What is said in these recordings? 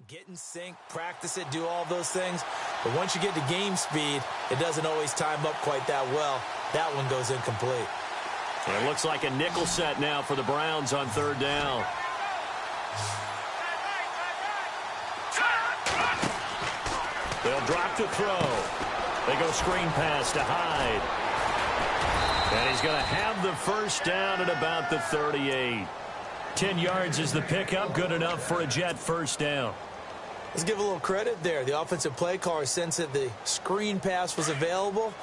Get in sync, practice it, do all those things. But once you get to game speed, it doesn't always time up quite that well. That one goes incomplete. It looks like a nickel set now for the Browns on third down. They'll drop to throw. They go screen pass to Hyde. And he's going to have the first down at about the 38. 10 yards is the pickup, good enough for a Jet first down. Let's give a little credit there. The offensive play caller sensed that the screen pass was available.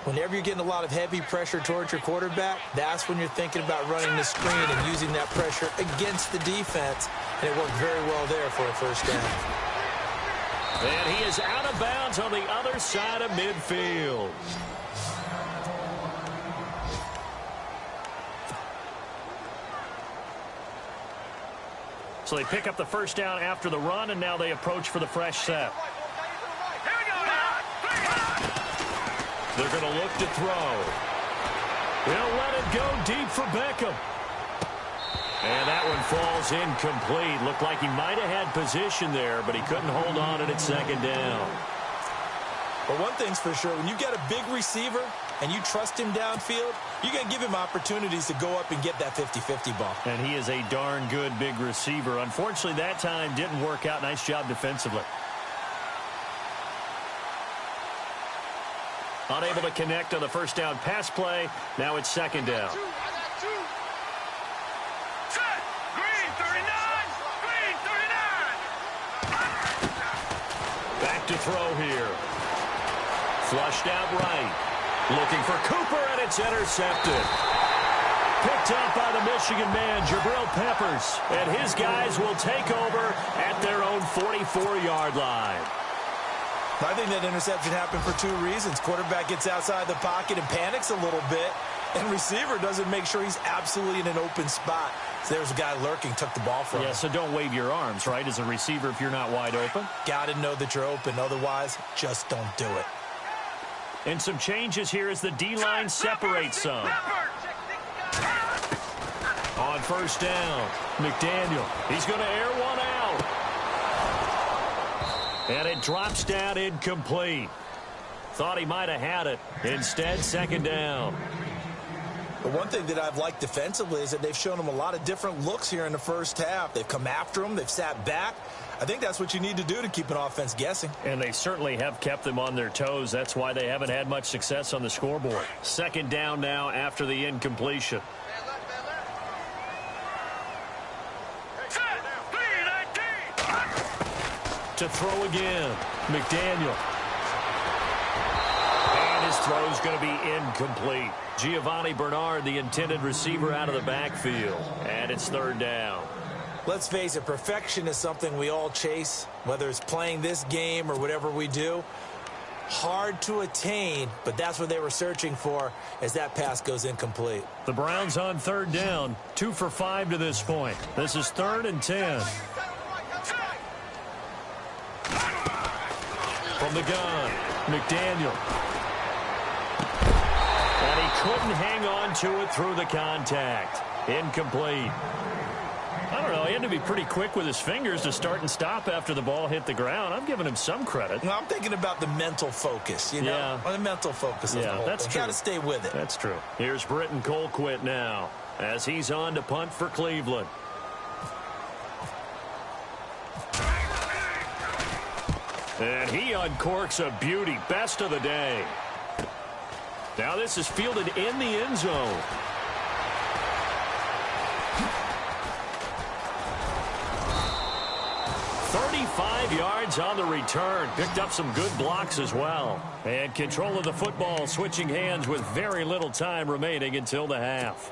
Whenever you're getting a lot of heavy pressure towards your quarterback, that's when you're thinking about running the screen and using that pressure against the defense. And it worked very well there for a first down. And he is out of bounds on the other side of midfield. So they pick up the first down after the run, and now they approach for the fresh set. They're going to look to throw. He'll let it go deep for Beckham. And that one falls incomplete. Looked like he might have had position there, but he couldn't hold on at second down. But one thing's for sure, when you get a big receiver and you trust him downfield, you're going to give him opportunities to go up and get that 50-50 ball. And he is a darn good big receiver. Unfortunately, that time didn't work out. Nice job defensively. Unable to connect on the first down pass play. Now it's second down. Back to throw here. Flushed out right. Looking for Cooper, and it's intercepted. Picked up by the Michigan man, Jabril Peppers. And his guys will take over at their own 44-yard line. I think that interception happened for two reasons. Quarterback gets outside the pocket and panics a little bit, and receiver doesn't make sure he's absolutely in an open spot. So there's a guy lurking, took the ball from him. Yeah, so don't wave your arms, right, as a receiver if you're not wide open. Got to know that you're open. Otherwise, just don't do it. And some changes here as the D-line separates some. On first down, McDaniel. He's going to air one out. And it drops down incomplete. Thought he might have had it. Instead, second down. But one thing that I've liked defensively is that they've shown him a lot of different looks here in the first half. They've come after him. They've sat back. I think that's what you need to do to keep an offense guessing. And they certainly have kept them on their toes. That's why they haven't had much success on the scoreboard. Second down now after the incompletion. To throw again, McDaniel. And his throw's going to be incomplete. Giovanni Bernard, the intended receiver, out of the backfield. And it's third down. Let's face it, perfection is something we all chase, whether it's playing this game or whatever we do. Hard to attain, but that's what they were searching for as that pass goes incomplete. The Browns on third down, 2 for 5 to this point. This is 3rd and 10. From the gun, McDaniel. And he couldn't hang on to it through the contact. Incomplete. I don't know, he had to be pretty quick with his fingers to start and stop after the ball hit the ground. I'm giving him some credit. Well, I'm thinking about the mental focus, you know? Yeah. The mental focus of the whole that's thing. true. Got to stay with it. That's true. Here's Britton Colquitt now as he's on to punt for Cleveland. And he uncorks a beauty. Best of the day. Now this is fielded in the end zone. Yards on the return. Picked up some good blocks as well. And control of the football switching hands with very little time remaining until the half.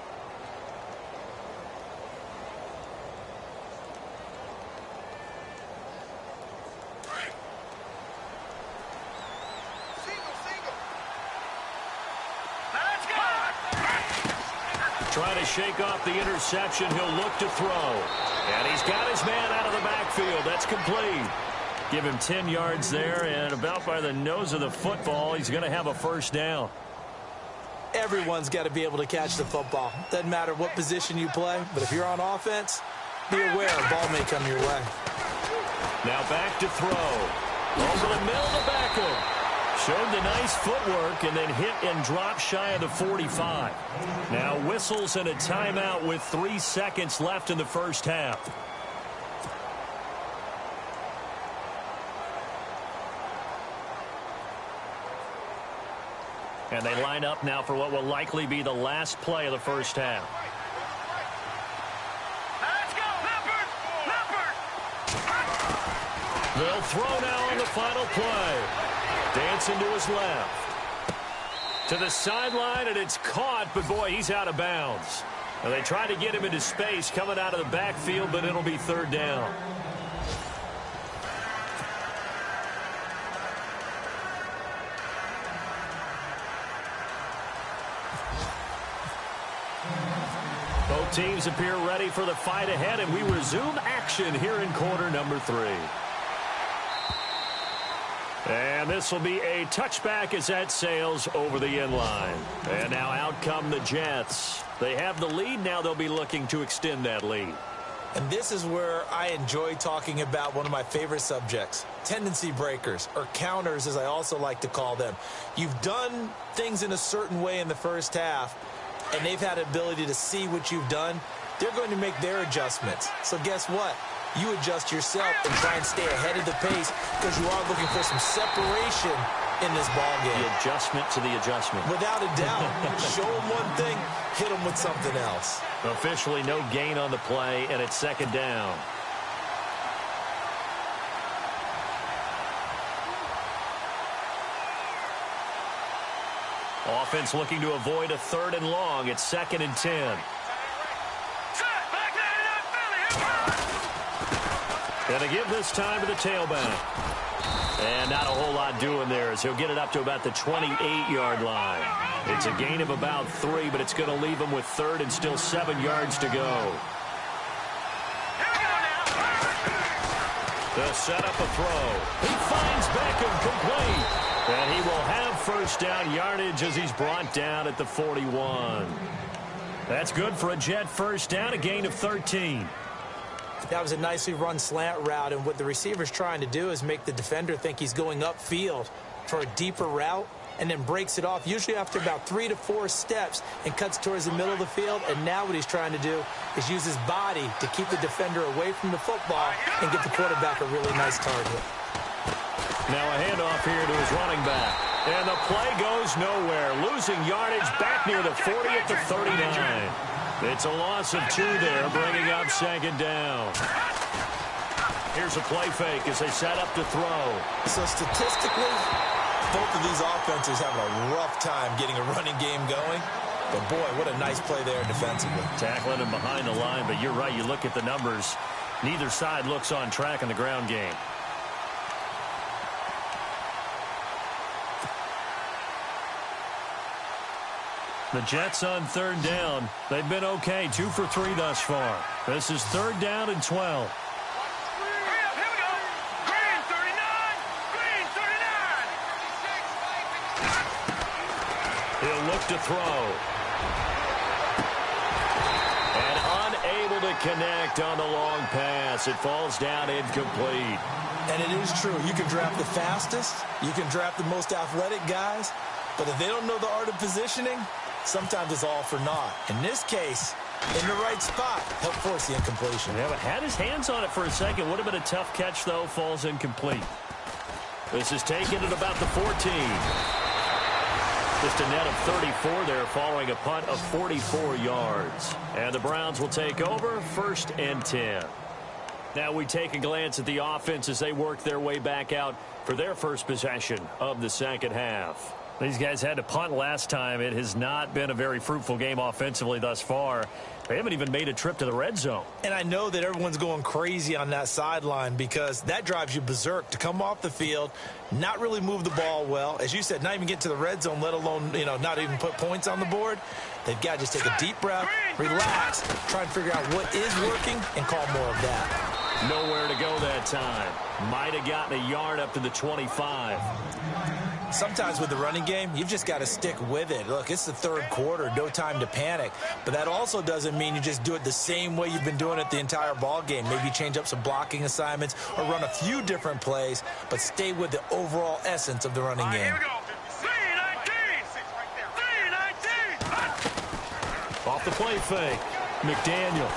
Trying to shake off the interception. He'll look to throw. And he's got his man out of the backfield. That's complete. Give him 10 yards there, and about by the nose of the football, he's going to have a first down. Everyone's got to be able to catch the football. Doesn't matter what position you play, but if you're on offense, be aware a ball may come your way. Now back to throw. Over the middle to Beckham. Showed the nice footwork and then hit and dropped shy of the 45. Now whistles and a timeout with 3 seconds left in the first half. And they line up now for what will likely be the last play of the first half. They'll throw now on the final play. Dancing to his left. To the sideline, and it's caught, but boy, he's out of bounds. And they try to get him into space coming out of the backfield, but it'll be third down. Both teams appear ready for the fight ahead, and we resume action here in quarter number 3. And this will be a touchback as that sails over the end line. And now out come the Jets. They have the lead. Now they'll be looking to extend that lead. And this is where I enjoy talking about one of my favorite subjects, tendency breakers, or counters as I also like to call them. You've done things in a certain way in the first half, and they've had the ability to see what you've done. They're going to make their adjustments. So guess what? You adjust yourself and try and stay ahead of the pace because you are looking for some separation in this ball game. The adjustment to the adjustment. Without a doubt. Show them one thing, hit them with something else. Officially no gain on the play, and it's second down. Offense looking to avoid a 3rd and long. It's 2nd and 10. Gonna give this time to the tailback. And not a whole lot doing there as he'll get it up to about the 28-yard line. It's a gain of about 3, but it's going to leave him with 3rd and still 7 yards to go. They'll set up a throw. He finds Beckham complete. And he will have first down yardage as he's brought down at the 41. That's good for a Jet first down, a gain of 13. That was a nicely run slant route, and what the receiver's trying to do is make the defender think he's going upfield for a deeper route and then breaks it off, usually after about 3 to 4 steps, and cuts towards the middle of the field. And now what he's trying to do is use his body to keep the defender away from the football and get the quarterback a really nice target. Now a handoff here to his running back. And the play goes nowhere. Losing yardage back near the 40 at the 39. It's a loss of 2 there, bringing up second down. Here's a play fake as they set up to throw. So statistically, both of these offenses having a rough time getting a running game going. But, boy, what a nice play there defensively. Tackling him behind the line, but you're right. You look at the numbers. Neither side looks on track in the ground game. The Jets on 3rd down. They've been okay, 2 for 3 thus far. This is 3rd down and 12. He'll look to throw. And unable to connect on the long pass. It falls down incomplete. And it is true. You can draft the fastest. You can draft the most athletic guys. But if they don't know the art of positioning, sometimes it's all for naught. In this case, in the right spot, help force the incompletion. Yeah, but had his hands on it for a second. Would have been a tough catch, though. Falls incomplete. This is taken at about the 14. Just a net of 34 there following a punt of 44 yards. And the Browns will take over 1st and 10. Now we take a glance at the offense as they work their way back out for their first possession of the second half. These guys had to punt last time. It has not been a very fruitful game offensively thus far. They haven't even made a trip to the red zone. And I know that everyone's going crazy on that sideline because that drives you berserk to come off the field, not really move the ball well. As you said, not even get to the red zone, let alone, not even put points on the board. They've got to just take a deep breath, relax, try and figure out what is working, and call more of that. Nowhere to go that time. Might have gotten a yard up to the 25. Sometimes with the running game, you've just got to stick with it. Look, it's the third quarter, no time to panic. But that also doesn't mean you just do it the same way you've been doing it the entire ball game. Maybe change up some blocking assignments or run a few different plays, but stay with the overall essence of the running game. Here we go. 3-19. Off the play fake. McDaniel.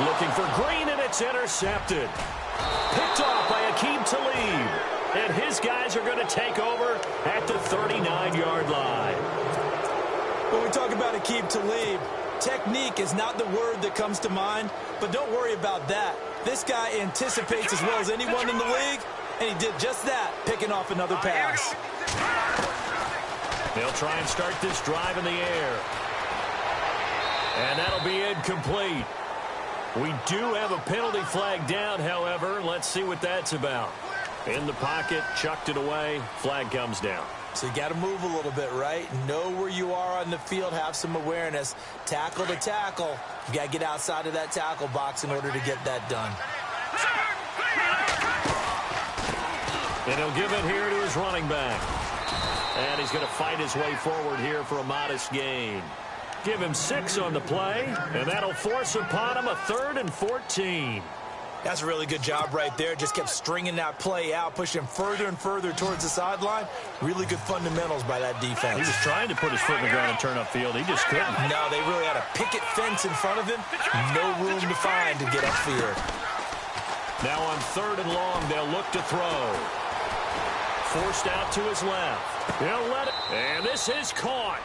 Looking for Green, and it's intercepted. Picked off by Aqib Talib. And his guys are going to take over at the 39-yard line. When we talk about Aqib Talib, technique is not the word that comes to mind, but don't worry about that. This guy anticipates as well as anyone in the league, and he did just that, picking off another pass. They'll try and start this drive in the air. And that'll be incomplete. We do have a penalty flag down, however. Let's see what that's about. In the pocket, chucked it away, flag comes down. So you got to move a little bit, right? Know where you are on the field, have some awareness. Tackle to tackle. You got to get outside of that tackle box in order to get that done. And he'll give it here to his running back. And he's going to fight his way forward here for a modest gain. Give him 6 on the play, and that'll force upon him a 3rd and 14. That's a really good job right there. Just kept stringing that play out, pushing him further and further towards the sideline. Really good fundamentals by that defense. He was trying to put his foot in the ground and turn upfield. He just couldn't. No, they really had a picket fence in front of him. No room to find to get upfield. Now on 3rd and long, they'll look to throw. Forced out to his left. He'll let it. And this is caught.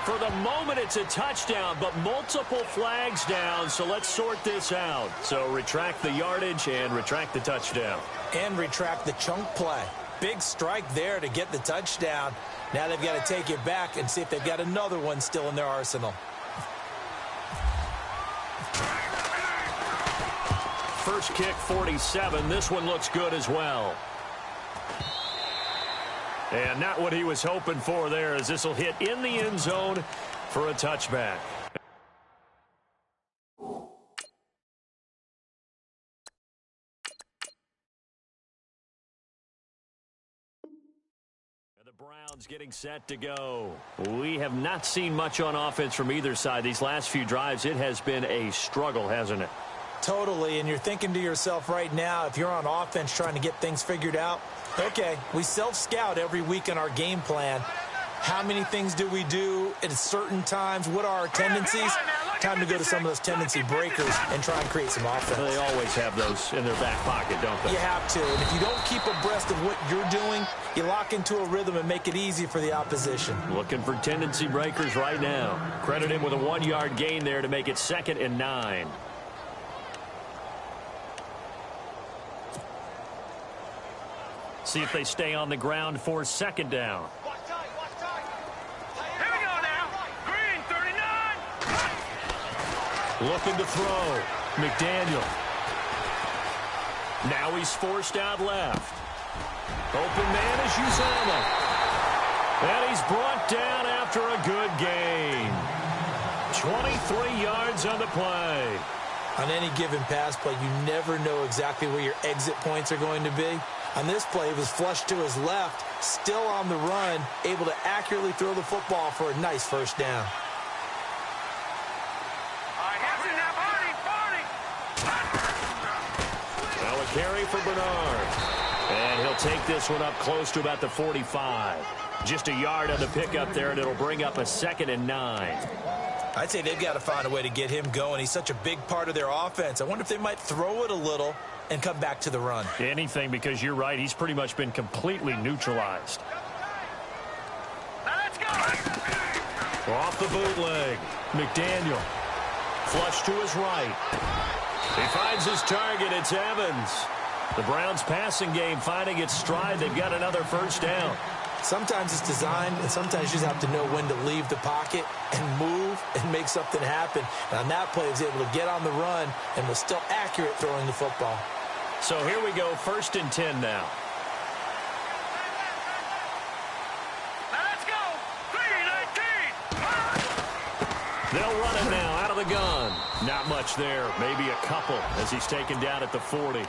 For the moment, it's a touchdown, but multiple flags down, so let's sort this out. So retract the yardage and retract the touchdown. And retract the chunk play. Big strike there to get the touchdown. Now they've got to take it back and see if they've got another one still in their arsenal. First kick, 47. This one looks good as well. And not what he was hoping for there, as this will hit in the end zone for a touchback. The Browns getting set to go. We have not seen much on offense from either side. These last few drives, it has been a struggle, hasn't it? Totally, and you're thinking to yourself right now, if you're on offense trying to get things figured out, okay, we self-scout every week in our game plan. How many things do we do at certain times? What are our tendencies? Time to go to some of those tendency breakers and try and create some offense. They always have those in their back pocket, don't they? You have to, and if you don't keep abreast of what you're doing, you lock into a rhythm and make it easy for the opposition. Looking for tendency breakers right now. Credit him with a 1-yard gain there to make it 2nd and 9. See if they stay on the ground for 2nd down. Here we go now. Green, 39. Looking to throw. McDaniel. Now he's forced out left. Open man is Uzama. And he's brought down after a good gain. 23 yards on the play. On any given pass play, you never know exactly where your exit points are going to be. On this play, it was flushed to his left, still on the run, able to accurately throw the football for a nice first down. Now a carry for Bernard. And he'll take this one up close to about the 45. Just a yard on the pickup there, and it'll bring up a 2nd and 9. I'd say they've got to find a way to get him going. He's such a big part of their offense. I wonder if they might throw it a little and come back to the run. Anything, because you're right. He's pretty much been completely neutralized. Now let's go. Off the bootleg. McDaniel. Flush to his right. He finds his target. It's Evans. The Browns passing game finding its stride. They've got another first down. Sometimes it's designed, and sometimes you just have to know when to leave the pocket and move and make something happen. And on that play, he was able to get on the run and was still accurate throwing the football. So here we go, 1st and 10 now. Let's go. 3-19. They'll run it now out of the gun. Not much there, maybe a couple as he's taken down at the 40.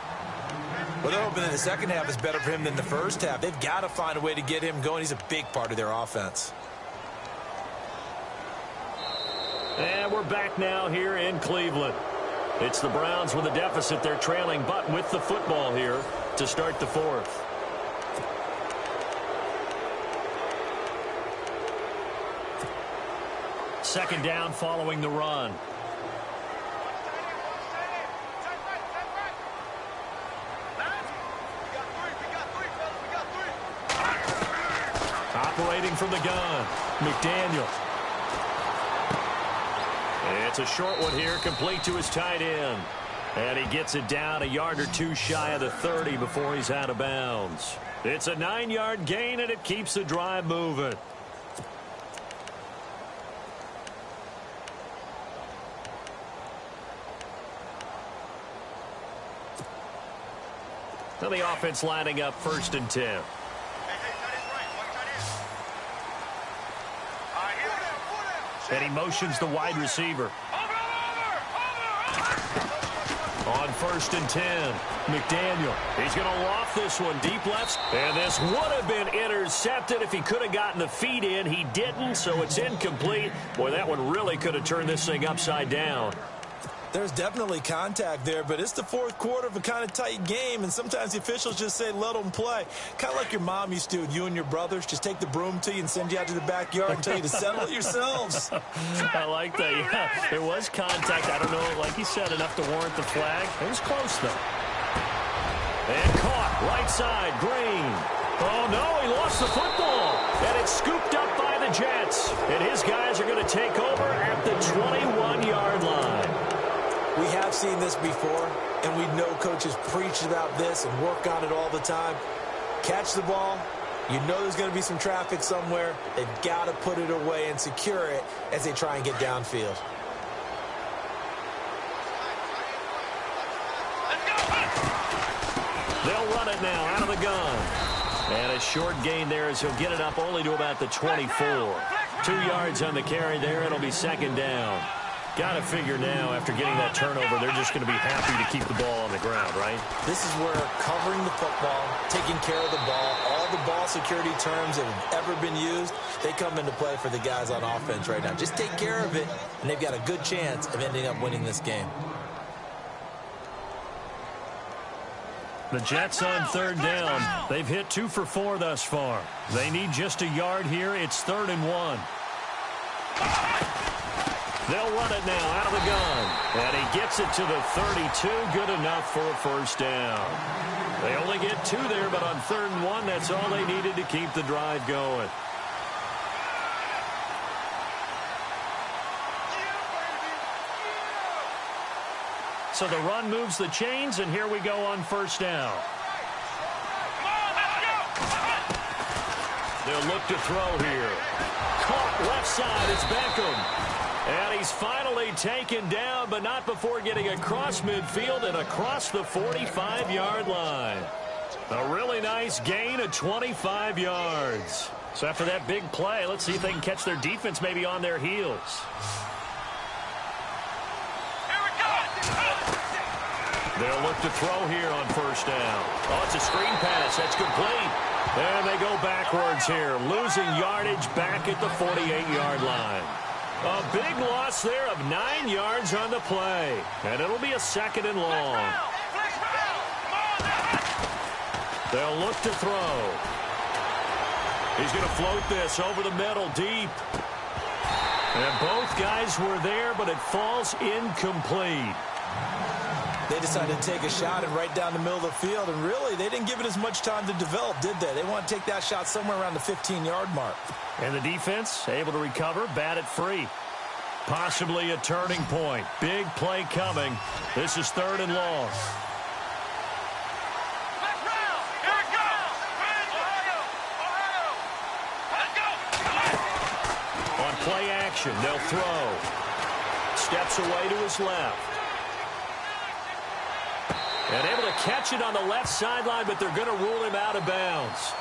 Well, they're hoping that the second half is better for him than the first half. They've got to find a way to get him going. He's a big part of their offense. And we're back now here in Cleveland. It's the Browns with a deficit. They're trailing, but with the football here to start the fourth. Second down following the run. Operating from the gun, McDaniel. It's a short one here, complete to his tight end. And he gets it down a yard or two shy of the 30 before he's out of bounds. It's a 9-yard gain, and it keeps the drive moving. Now the offense lining up 1st and 10. And he motions the wide receiver. On 1st and 10, McDaniel. He's going to loft this one deep left. And this would have been intercepted if he could have gotten the feet in. He didn't, so it's incomplete. Boy, that one really could have turned this thing upside down. There's definitely contact there, but it's the fourth quarter of a kind of tight game, and sometimes the officials just say, let them play. Kind of like your mom used to with you and your brothers. Just take the broom to you and send you out to the backyard and tell you to settle it yourselves. I like that, yeah. There was contact. I don't know, like you said, enough to warrant the flag. It was close, though. And caught, right side, Green. Oh, no, he lost the football. And it's scooped up by the Jets. And his guys are going to take over at the 21-yard line. We have seen this before, and we know coaches preach about this and work on it all the time. Catch the ball. You know there's going to be some traffic somewhere. They've got to put it away and secure it as they try and get downfield. They'll run it now out of the gun. And a short gain there as he'll get it up only to about the 24. 2 yards on the carry there. It'll be 2nd down. Got to figure now, after getting that turnover, they're just going to be happy to keep the ball on the ground, right? This is where covering the football, taking care of the ball, all the ball security terms that have ever been used, they come into play for the guys on offense right now. Just take care of it, and they've got a good chance of ending up winning this game. The Jets on 3rd down. They've hit 2 for 4 thus far. They need just a yard here. It's 3rd and 1. They'll run it now out of the gun. And he gets it to the 32. Good enough for a 1st down. They only get 2 there, but on 3rd and 1, that's all they needed to keep the drive going. So the run moves the chains, and here we go on 1st down. They'll look to throw here. Caught left side. It's Beckham. And he's finally taken down, but not before getting across midfield and across the 45-yard line. A really nice gain of 25 yards. So after that big play, let's see if they can catch their defense maybe on their heels. They'll look to throw here on 1st down. Oh, it's a screen pass. That's complete. And they go backwards here, losing yardage back at the 48-yard line. A big loss there of 9 yards on the play. And it'll be a 2nd and long. They'll look to throw. He's going to float this over the middle deep. And both guys were there, but it falls incomplete. They decided to take a shot and right down the middle of the field, and really, they didn't give it as much time to develop, did they? They want to take that shot somewhere around the 15-yard mark. And the defense able to recover, bat it free. Possibly a turning point. Big play coming. This is 3rd and long. On play action, they'll throw. Steps away to his left. And able to catch it on the left sideline, but they're going to rule him out of bounds.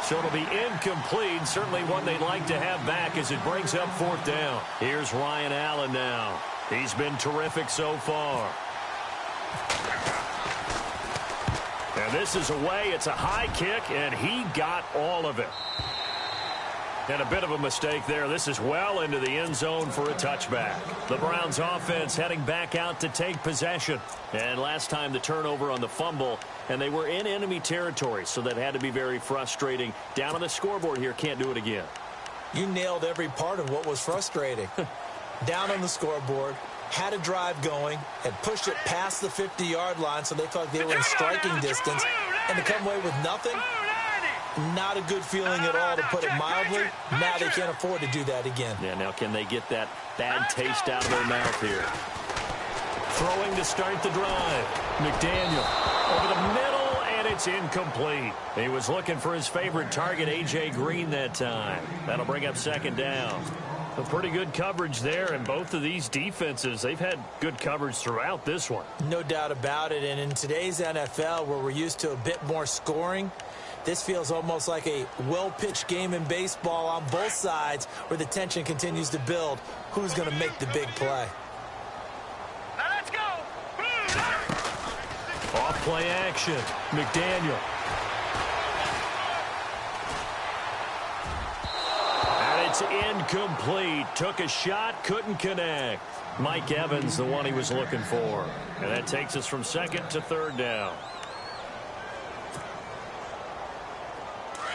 So it'll be incomplete. Certainly one they'd like to have back as it brings up 4th down. Here's Ryan Allen now. He's been terrific so far. And And this is away. It's a high kick, and he got all of it. And a bit of a mistake there. This is well into the end zone for a touchback. The Browns offense heading back out to take possession. And last time the turnover on the fumble, and they were in enemy territory, so that had to be very frustrating. Down on the scoreboard here, can't do it again. You nailed every part of what was frustrating. Down on the scoreboard, had a drive going, had pushed it past the 50-yard line so they thought they were in striking distance, and to come away with nothing, not a good feeling at all, to put it mildly. Now they can't afford to do that again. Yeah, now can they get that bad taste out of their mouth here? Throwing to start the drive. McDaniel over the middle, and it's incomplete. He was looking for his favorite target, A.J. Green, that time. That'll bring up second down. A pretty good coverage there, and both of these defenses, they've had good coverage throughout this one. No doubt about it, and in today's NFL, where we're used to a bit more scoring, this feels almost like a well-pitched game in baseball on both sides, where the tension continues to build. Who's going to make the big play? Now let's go. Off play action. McDaniel. And it's incomplete. Took a shot, couldn't connect. Mike Evans, the one he was looking for. And that takes us from second to third down.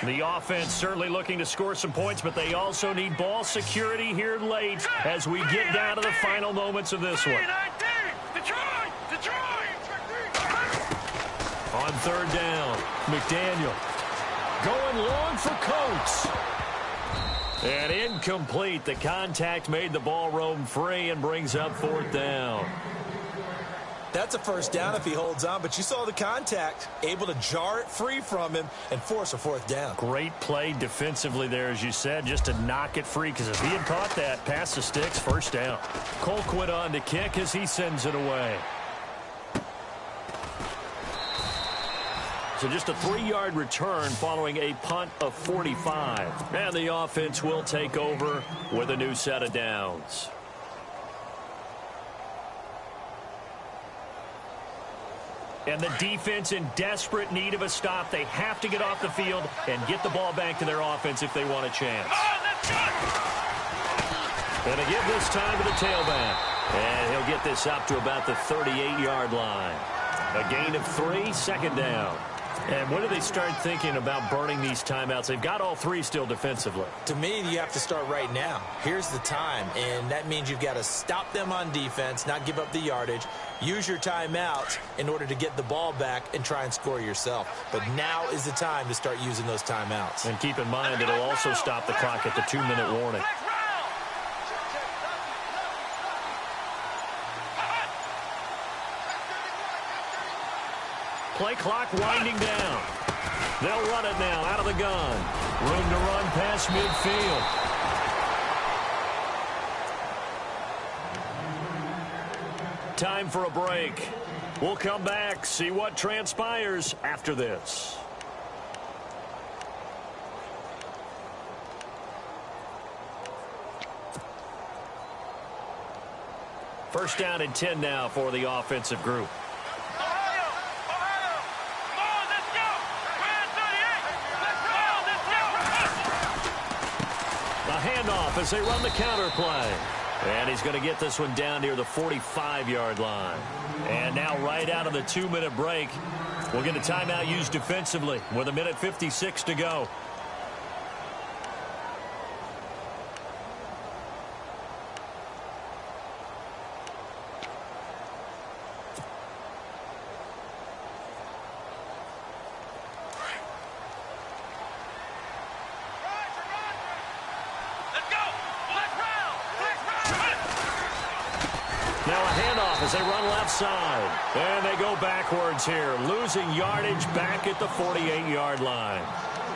The offense certainly looking to score some points, but they also need ball security here late as we get down to the final moments of this one. On third down, McDaniel going long for Coates. And incomplete. The contact made the ball roam free and brings up fourth down. That's a first down if he holds on, but you saw the contact, able to jar it free from him and force a fourth down. Great play defensively there, as you said, just to knock it free, because if he had caught that, past the sticks, first down. Colquitt on to kick as he sends it away. So just a 3-yard return following a punt of 45. And the offense will take over with a new set of downs. And the defense in desperate need of a stop. They have to get off the field and get the ball back to their offense if they want a chance. And they give this time to the tailback. And he'll get this up to about the 38-yard line. A gain of 3, second down. And when do they start thinking about burning these timeouts? They've got all 3 still defensively. To me, you have to start right now. Here's the time, and that means you've got to stop them on defense, not give up the yardage, use your timeouts in order to get the ball back and try and score yourself. But now is the time to start using those timeouts. And keep in mind, it'll also stop the clock at the 2-minute warning. Play clock winding down. They'll run it now out of the gun. Room to run past midfield. Time for a break. We'll come back, see what transpires after this. First down and 10 now for the offensive group. Handoff as they run the counter play. And he's going to get this one down near the 45-yard line. And now right out of the 2-minute break, we'll get a timeout used defensively with 1:56 to go. Now a handoff as they run left side. And they go backwards here, losing yardage back at the 48-yard line.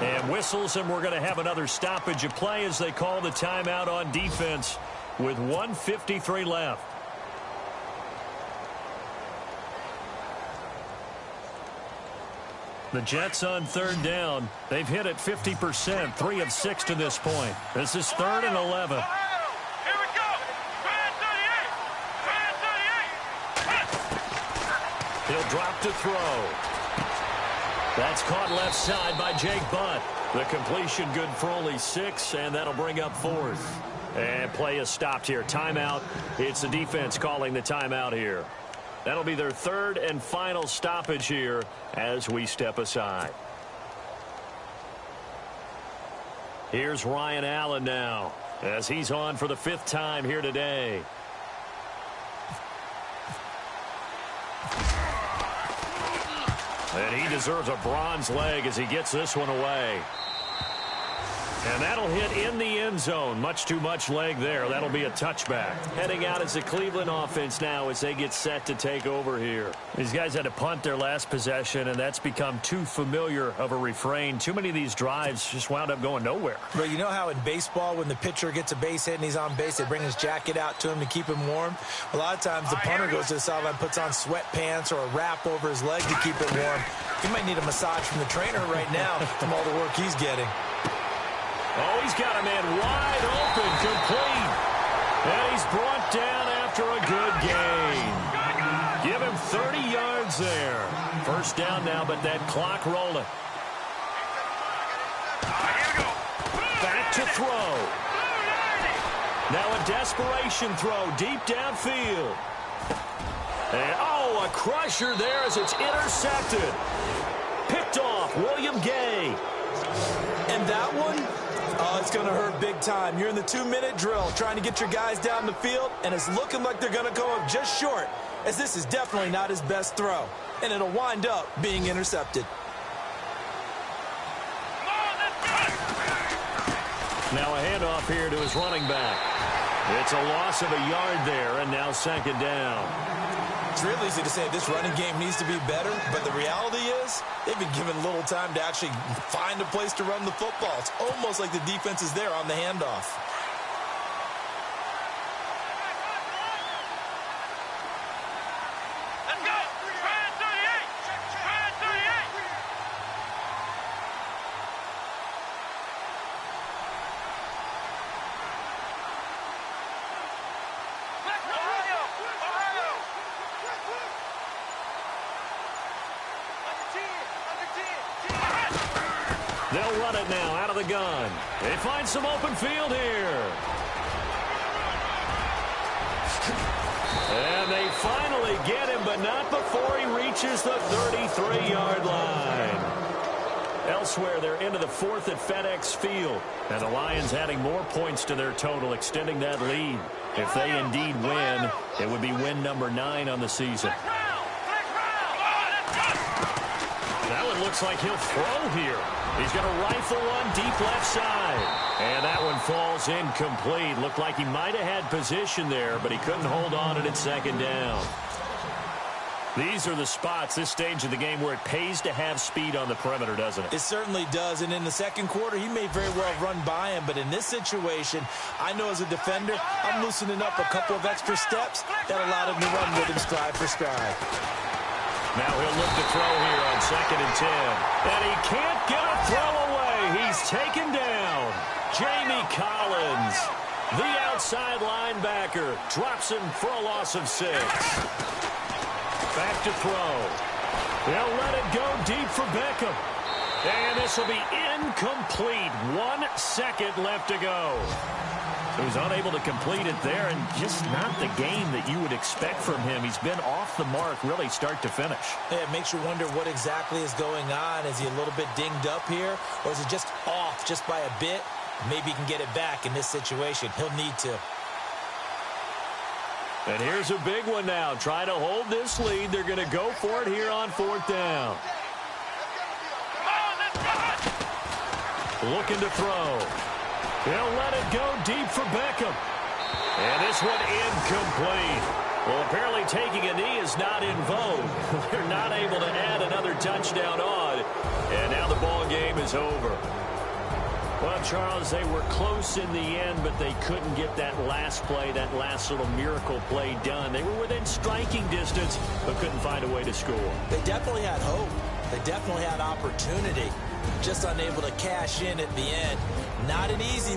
And whistles, and we're going to have another stoppage of play as they call the timeout on defense with 1:53 left. The Jets on third down. They've hit it 50%, 3 of 6 to this point. This is 3rd and 11. He'll drop to throw. That's caught left side by Jake Butt. The completion good for only 6, and that'll bring up 4th. And play is stopped here. Timeout. It's the defense calling the timeout here. That'll be their 3rd and final stoppage here as we step aside. Here's Ryan Allen now as he's on for the 5th time here today. And he deserves a bronze leg as he gets this one away. And that'll hit in the end zone. Much too much leg there. That'll be a touchback. Heading out is the Cleveland offense now as they get set to take over here. These guys had to punt their last possession, and that's become too familiar of a refrain. Too many of these drives just wound up going nowhere. But you know how in baseball, when the pitcher gets a base hit and he's on base, they bring his jacket out to him to keep him warm? A lot of times the punter goes to the sideline, puts on sweatpants or a wrap over his leg to keep it warm. He might need a massage from the trainer right now from all the work he's getting. Oh, he's got a man wide open, complete. And he's brought down after a good gain. Give him 30 yards there. First down now, but that clock rolling. Back to throw. Now a desperation throw deep downfield. And, oh, a crusher there as it's intercepted. Picked off, William Gay. And that one? Oh, it's going to hurt big time. You're in the 2-minute drill trying to get your guys down the field, and it's looking like they're going to go up just short, as this is definitely not his best throw, and it'll wind up being intercepted. Now a handoff here to his running back. It's a loss of a yard there, and now 2nd down. It's real easy to say this running game needs to be better, but the reality is they've been given little time to actually find a place to run the football. It's almost like the defense is there on the handoff. Let's go! Ryan 38! Ryan 38! Ohio! Ohio! They'll run it now out of the gun. They find some open field here. And they finally get him, but not before he reaches the 33-yard line. Elsewhere, they're into the 4th at FedEx Field. And the Lions adding more points to their total, extending that lead. If they indeed win, it would be win number 9 on the season. That one looks like he'll throw here. He's going to rifle one deep left side. And that one falls incomplete. Looked like he might have had position there, but he couldn't hold on at 2nd down. These are the spots, this stage of the game, where it pays to have speed on the perimeter, doesn't it? It certainly does, and in the 2nd quarter, he may very well run by him, but in this situation, I know as a defender, I'm loosening up a couple of extra steps that allowed him to run with him stride for stride. Now he'll look to throw here on 2nd and 10. And he can't get a throw away. He's taken down. Jamie Collins, the outside linebacker, drops him for a loss of 6. Back to throw. They'll let it go deep for Beckham. And this will be incomplete. 1 second left to go. He was unable to complete it there, and just not the game that you would expect from him. He's been off the mark really start to finish. Yeah, it makes you wonder what exactly is going on. Is he a little bit dinged up here, or is it just off just by a bit? Maybe he can get it back in this situation. He'll need to. And here's a big one now. Trying to hold this lead. They're going to go for it here on 4th down. Looking to throw. They'll let it go deep for Beckham. And this one incomplete. Well, apparently taking a knee is not in vogue. They're not able to add another touchdown on. And now the ball game is over. Well, Charles, they were close in the end, but they couldn't get that last play, that last little miracle play done. They were within striking distance, but couldn't find a way to score. They definitely had hope. They definitely had opportunity. Just unable to cash in at the end. Not an easy